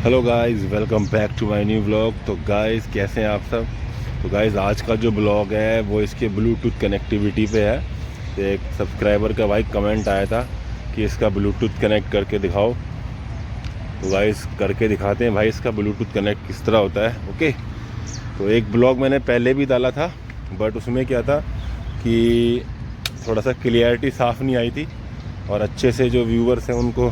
Hello guys, welcome back to my new vlog. तो guys कैसे हैं आप सब। तो गाइस आज का जो ब्लॉग है वो इसके ब्लूटूथ कनेक्टिविटी पे है। तो एक सब्सक्राइबर का भाई कमेंट आया था कि इसका ब्लूटूथ कनेक्ट करके दिखाओ। तो गाइस करके दिखाते हैं भाई इसका ब्लूटूथ कनेक्ट किस तरह होता है। ओके, तो एक ब्लॉग मैंने पहले भी डाला था, बट उसमें क्या था कि थोड़ा सा क्लियरिटी साफ़ नहीं आई थी और अच्छे से जो व्यूवर्स हैं उनको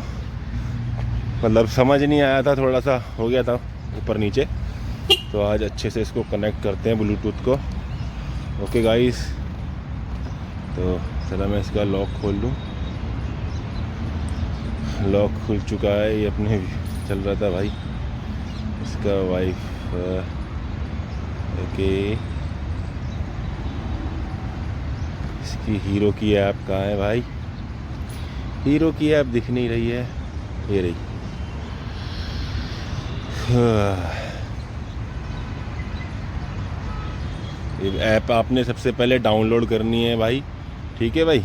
मतलब समझ नहीं आया था, थोड़ा सा हो गया था ऊपर नीचे। तो आज अच्छे से इसको कनेक्ट करते हैं ब्लूटूथ को। ओके गाइस, तो चला मैं इसका लॉक खोल लूँ। लॉक खुल चुका है, ये अपने चल रहा था भाई इसका वाइफ। ओके, इसकी हीरो की ऐप कहाँ है भाई। हीरो की ऐप दिख नहीं रही है, ये रही। ऐप आपने सबसे पहले डाउनलोड करनी है भाई। ठीक है भाई,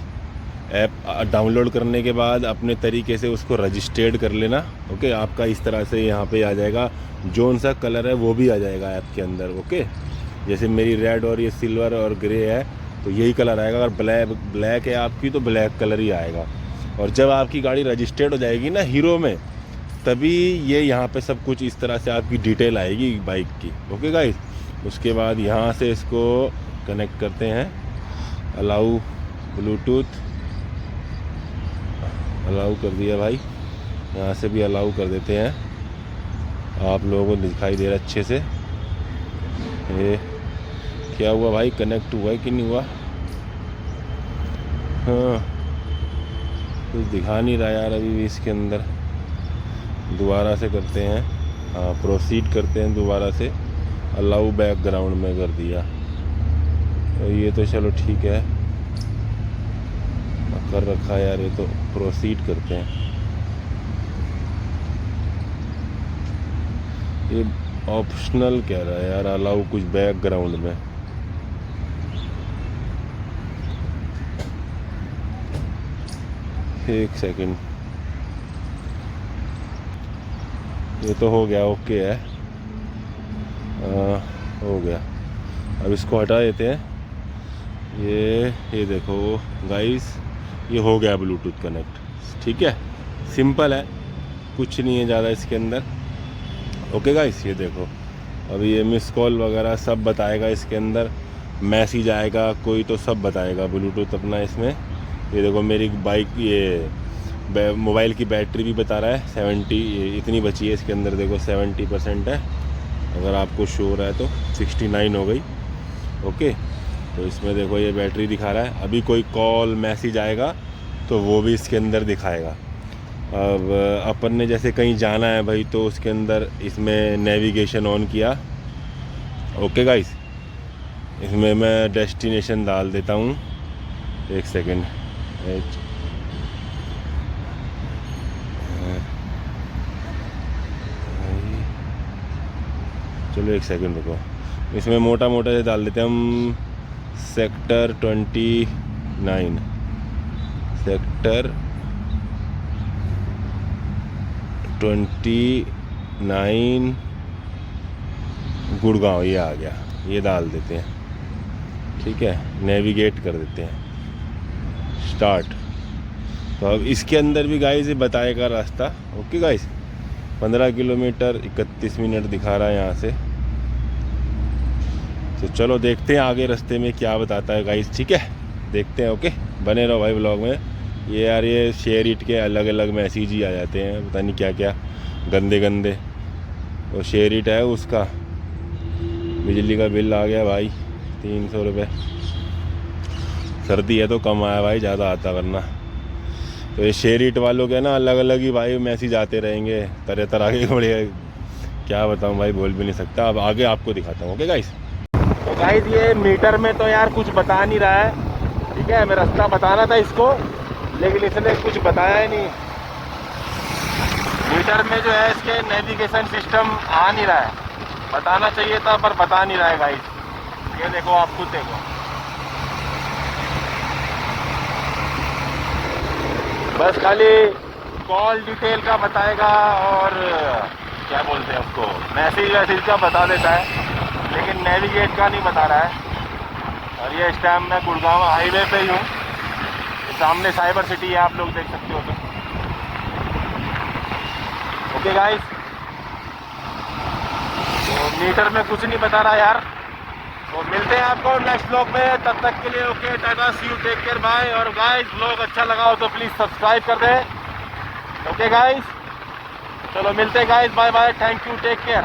ऐप डाउनलोड करने के बाद अपने तरीके से उसको रजिस्टर्ड कर लेना। ओके, आपका इस तरह से यहाँ पे आ जाएगा, जोन सा कलर है वो भी आ जाएगा ऐप के अंदर। ओके, जैसे मेरी रेड और ये सिल्वर और ग्रे है तो यही कलर आएगा। अगर ब्लैक है आपकी तो ब्लैक कलर ही आएगा। और जब आपकी गाड़ी रजिस्टर्ड हो जाएगी ना हीरो में, तभी ये यहाँ पे सब कुछ इस तरह से आपकी डिटेल आएगी बाइक की। ओके गाइस, उसके बाद यहाँ से इसको कनेक्ट करते हैं। अलाउ ब्लूटूथ, अलाउ कर दिया भाई। यहाँ से भी अलाउ कर देते हैं। आप लोगों को दिखाई दे रहा अच्छे से। ये क्या हुआ भाई, कनेक्ट हुआ है कि नहीं हुआ। हाँ, कुछ दिखा नहीं रहा यार अभी भी इसके अंदर। दोबारा से करते हैं, हाँ प्रोसीड करते हैं दोबारा से। अलाउ बैकग्राउंड में कर दिया तो ये तो चलो ठीक है, कर रखा यार ये तो। प्रोसीड करते हैं। ये ऑप्शनल कह रहा है यार, अलाउ कुछ बैकग्राउंड में। एक सेकंड, ये तो हो गया, ओके है। हो गया। अब इसको हटा देते हैं। ये देखो गाइस, ये हो गया ब्लूटूथ कनेक्ट। ठीक है, सिंपल है, कुछ नहीं है ज़्यादा इसके अंदर। ओके गाइस, ये देखो अभी ये मिस कॉल वगैरह सब बताएगा इसके अंदर, मैसेज आएगा कोई तो सब बताएगा ब्लूटूथ अपना इसमें। ये देखो मेरी बाइक, ये मोबाइल की बैटरी भी बता रहा है 70 इतनी बची है इसके अंदर। देखो 70% है, अगर आपको शो हो रहा है तो 69 हो गई। ओके, तो इसमें देखो ये बैटरी दिखा रहा है। अभी कोई कॉल मैसेज आएगा तो वो भी इसके अंदर दिखाएगा। अब अपन ने जैसे कहीं जाना है भाई तो उसके अंदर इसमें नेविगेशन ऑन किया। ओके गाइस, इसमें मैं डेस्टिनेशन डाल देता हूँ। एक सेकेंड, चलो एक सेकंड रुको। इसमें मोटा मोटा से डाल देते हैं हम सेक्टर 29, सेक्टर 29 गुड़गांव, ये आ गया, ये डाल देते हैं। ठीक है, नेविगेट कर देते हैं, स्टार्ट। तो अब इसके अंदर भी गाइस ये बताएगा रास्ता। ओके गाइस, 15 किलोमीटर 31 मिनट दिखा रहा है यहाँ से। तो चलो देखते हैं आगे रास्ते में क्या बताता है गाइस। ठीक है, देखते हैं। ओके, बने रहो भाई ब्लॉग में। ये यार ये शेयर इट के अलग अलग मैसेज ही आ जाते हैं, पता नहीं क्या क्या गंदे गंदे। और शेयर इट है उसका बिजली का बिल आ गया भाई 300 रुपये। सर्दी है तो कम आया भाई, ज़्यादा आता वरना। तो ये शेयर इट वालों के ना अलग अलग ही भाई मैसेज आते रहेंगे, तरह तरह के। बड़े क्या बताऊँ भाई, बोल भी नहीं सकता। अब आगे आपको दिखाता हूँ। ओके गाइस, तो गाइस ये मीटर में तो यार कुछ बता नहीं रहा है। ठीक है, मैं रास्ता बताना था इसको लेकिन इसने कुछ बताया ही नहीं। मीटर में जो है इसके नेविगेशन सिस्टम आ नहीं रहा है, बताना चाहिए था पर बता नहीं रहा है गाइस। ये देखो, आप खुद देखो, बस खाली कॉल डिटेल का बताएगा और क्या बोलते हैं उसको, मैसेज वैसेज का बता देता है, लेकिन नेविगेट का नहीं बता रहा है। और ये इस टाइम मैं गुड़गांव हाईवे पे ही हूँ, सामने साइबर सिटी है, आप लोग देख सकते हो। ओके गाइस, तो मीटर में कुछ नहीं बता रहा यार। तो मिलते हैं आपको नेक्स्ट ब्लॉग में, तब तक के लिए okay, tata, see you, take care, bye. और गाइस ब्लॉग अच्छा लगा हो तो प्लीज़ सब्सक्राइब कर दें। ओके गाइस, चलो मिलते हैं guys, bye bye, thank you, take care.